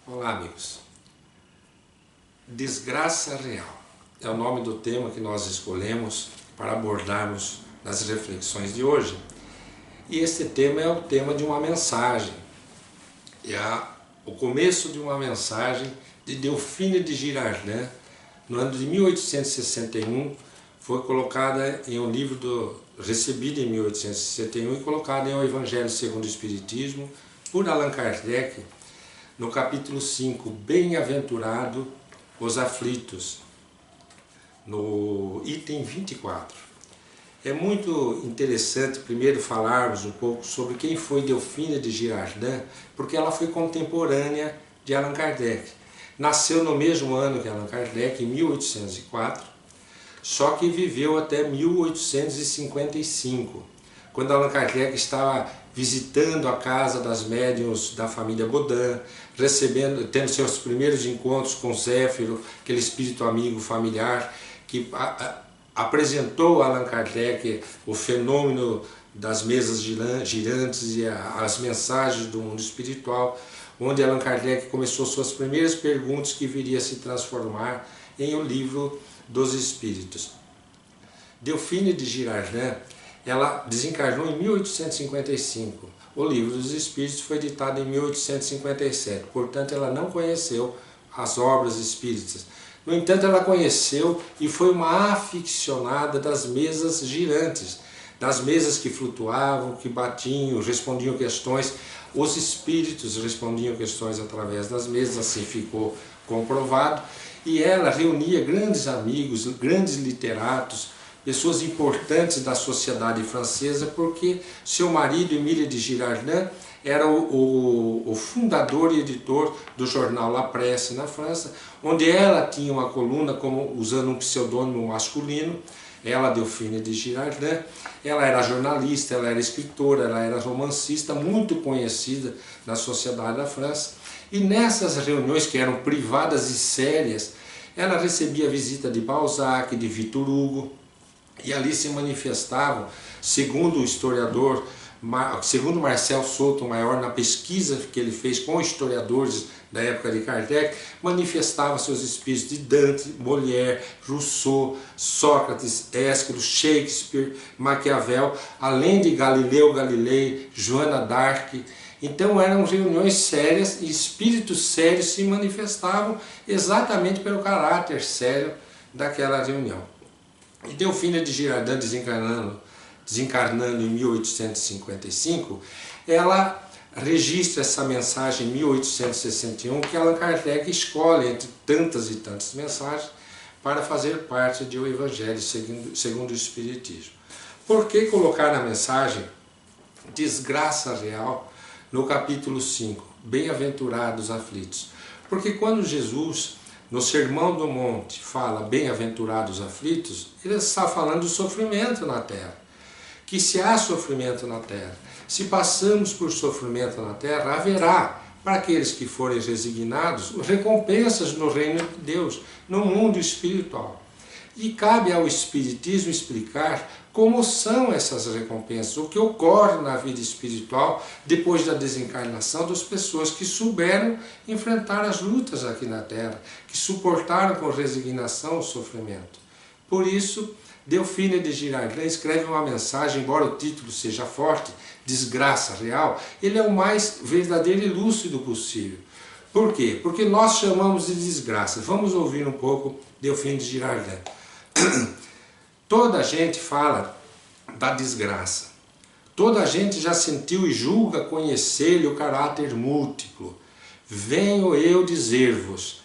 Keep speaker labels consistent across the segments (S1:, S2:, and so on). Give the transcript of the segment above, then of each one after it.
S1: Olá, amigos. Desgraça real é o nome do tema que nós escolhemos para abordarmos nas reflexões de hoje. E este tema é o tema de uma mensagem. O começo de uma mensagem de Delphine de Girardin, no ano de 1861, foi colocada em um livro recebido em 1861 e colocada em O Evangelho segundo o Espiritismo, por Allan Kardec, no capítulo 5, Bem-aventurado os aflitos, no item 24. É muito interessante primeiro falarmos um pouco sobre quem foi Delphine de Girardin, porque ela foi contemporânea de Allan Kardec. Nasceu no mesmo ano que Allan Kardec, em 1804, só que viveu até 1855, quando Allan Kardec estava visitando a casa das médiuns da família Baudin, tendo seus primeiros encontros com Zéfiro, aquele espírito amigo familiar, que apresentou a Allan Kardec o fenômeno das mesas girantes e as mensagens do mundo espiritual, onde Allan Kardec começou suas primeiras perguntas que viria a se transformar em O Livro dos Espíritos. Delphine de Girardin, ela desencarnou em 1855. O Livro dos Espíritos foi editado em 1857, portanto ela não conheceu as obras espíritas. No entanto, ela conheceu e foi uma aficionada das mesas girantes, das mesas que flutuavam, que batiam, respondiam questões. Os espíritos respondiam questões através das mesas, assim ficou comprovado. E ela reunia grandes amigos, grandes literatos, pessoas importantes da sociedade francesa, porque seu marido, Émile de Girardin, era o fundador e editor do jornal La Presse na França, onde ela tinha uma coluna usando um pseudônimo masculino, ela, Delphine de Girardin. Ela era jornalista, ela era escritora, ela era romancista, muito conhecida na sociedade da França. E nessas reuniões, que eram privadas e sérias, ela recebia a visita de Balzac, de Victor Hugo, e ali se manifestavam, segundo o historiador, segundo Marcel Sotomayor, na pesquisa que ele fez com historiadores da época de Kardec, manifestava seus espíritos de Dante, Molière, Rousseau, Sócrates, Ésquilo, Shakespeare, Maquiavel, além de Galileu Galilei, Joana d'Arc. Então eram reuniões sérias e espíritos sérios se manifestavam exatamente pelo caráter sério daquela reunião. E Delphine de Girardin, desencarnando em 1855, ela registra essa mensagem em 1861, que Allan Kardec escolhe entre tantas e tantas mensagens para fazer parte de O Evangelho segundo o Espiritismo. Por que colocar na mensagem Desgraça Real no capítulo 5, Bem-aventurados aflitos? Porque quando Jesus, no Sermão do Monte, fala bem-aventurados aflitos, ele está falando do sofrimento na terra. Que se há sofrimento na terra, se passamos por sofrimento na terra, haverá, para aqueles que forem resignados, recompensas no reino de Deus, no mundo espiritual. E cabe ao Espiritismo explicar como são essas recompensas, o que ocorre na vida espiritual depois da desencarnação das pessoas que souberam enfrentar as lutas aqui na Terra, que suportaram com resignação o sofrimento. Por isso, Delphine de Girardin escreve uma mensagem, embora o título seja forte, Desgraça Real, ele é o mais verdadeiro e lúcido possível. Por quê? Porque nós chamamos de desgraça. Vamos ouvir um pouco Delphine de Girardin. Toda a gente fala da desgraça. Toda a gente já sentiu e julga conhecer-lhe o caráter múltiplo. Venho eu dizer-vos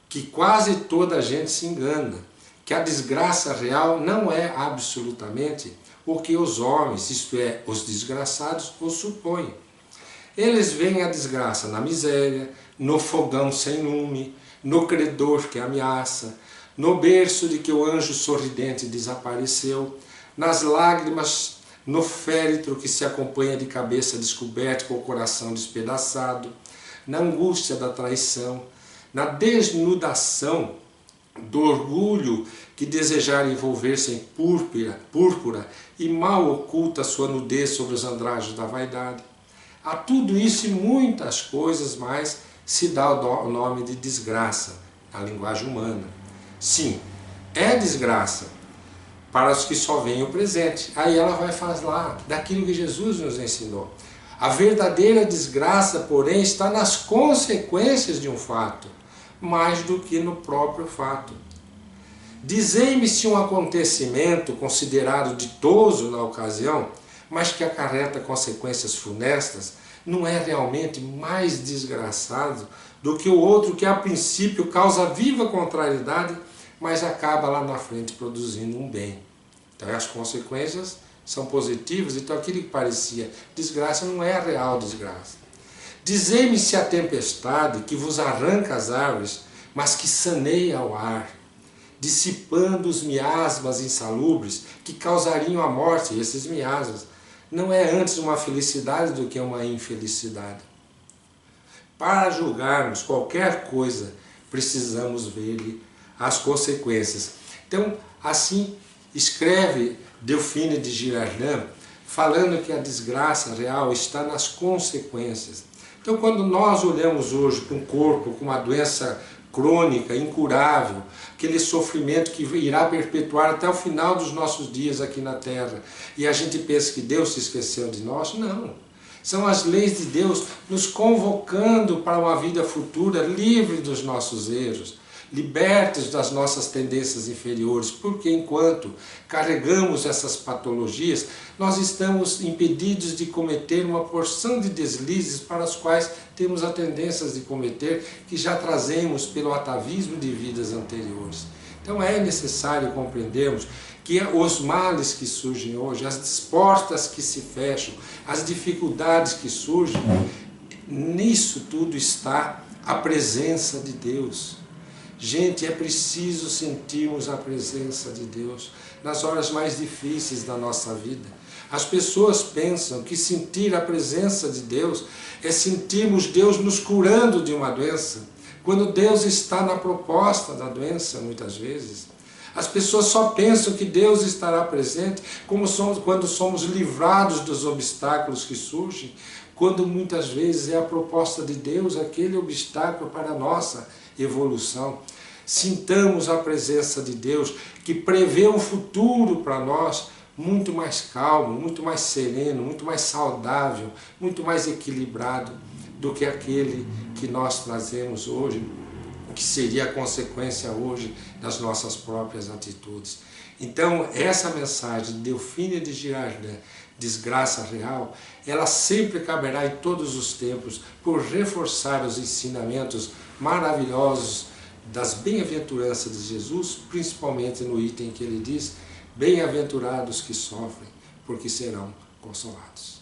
S1: que quase toda a gente se engana, que a desgraça real não é absolutamente o que os homens, isto é, os desgraçados, o supõem. Eles veem a desgraça na miséria, no fogão sem lume, no credor que ameaça, no berço de que o anjo sorridente desapareceu, nas lágrimas, no féretro que se acompanha de cabeça descoberta com o coração despedaçado, na angústia da traição, na desnudação do orgulho que desejar envolver-se em púrpura e mal oculta sua nudez sobre os andrajos da vaidade. Há tudo isso e muitas coisas mais se dá o nome de desgraça, na linguagem humana. Sim, é desgraça para os que só veem o presente. Aí ela vai falar daquilo que Jesus nos ensinou. A verdadeira desgraça, porém, está nas consequências de um fato, mais do que no próprio fato. Dizei-me se um acontecimento considerado ditoso na ocasião, mas que acarreta consequências funestas, não é realmente mais desgraçado do que o outro que a princípio causa viva contrariedade, mas acaba lá na frente produzindo um bem. Então as consequências são positivas, então aquilo que parecia desgraça não é a real desgraça. Dizei-me se a tempestade que vos arranca as árvores, mas que saneia o ar, dissipando os miasmas insalubres que causariam a morte, esses miasmas, não é antes uma felicidade do que uma infelicidade. Para julgarmos qualquer coisa, precisamos ver as consequências. Então, assim escreve Delphine de Girardin, falando que a desgraça real está nas consequências. Então, quando nós olhamos hoje para um corpo com uma doença crônica, incurável, aquele sofrimento que irá perpetuar até o final dos nossos dias aqui na Terra, e a gente pensa que Deus se esqueceu de nós, não. São as leis de Deus nos convocando para uma vida futura livre dos nossos erros, libertos das nossas tendências inferiores, porque enquanto carregamos essas patologias, nós estamos impedidos de cometer uma porção de deslizes para os quais temos as tendências de cometer, que já trazemos pelo atavismo de vidas anteriores. Então é necessário compreendermos que os males que surgem hoje, as portas que se fecham, as dificuldades que surgem, nisso tudo está a presença de Deus. Gente, é preciso sentirmos a presença de Deus nas horas mais difíceis da nossa vida. As pessoas pensam que sentir a presença de Deus é sentirmos Deus nos curando de uma doença, quando Deus está na proposta da doença, muitas vezes. As pessoas só pensam que Deus estará presente quando somos livrados dos obstáculos que surgem, quando muitas vezes é a proposta de Deus aquele obstáculo para a nossa evolução. Sintamos a presença de Deus, que prevê um futuro para nós muito mais calmo, muito mais sereno, muito mais saudável, muito mais equilibrado do que aquele que nós trazemos hoje, que seria a consequência hoje das nossas próprias atitudes. Então, essa mensagem de Delphine de Girardin, desgraça real, ela sempre caberá em todos os tempos por reforçar os ensinamentos maravilhosos das bem-aventuranças de Jesus, principalmente no item que ele diz: bem-aventurados que sofrem, porque serão consolados.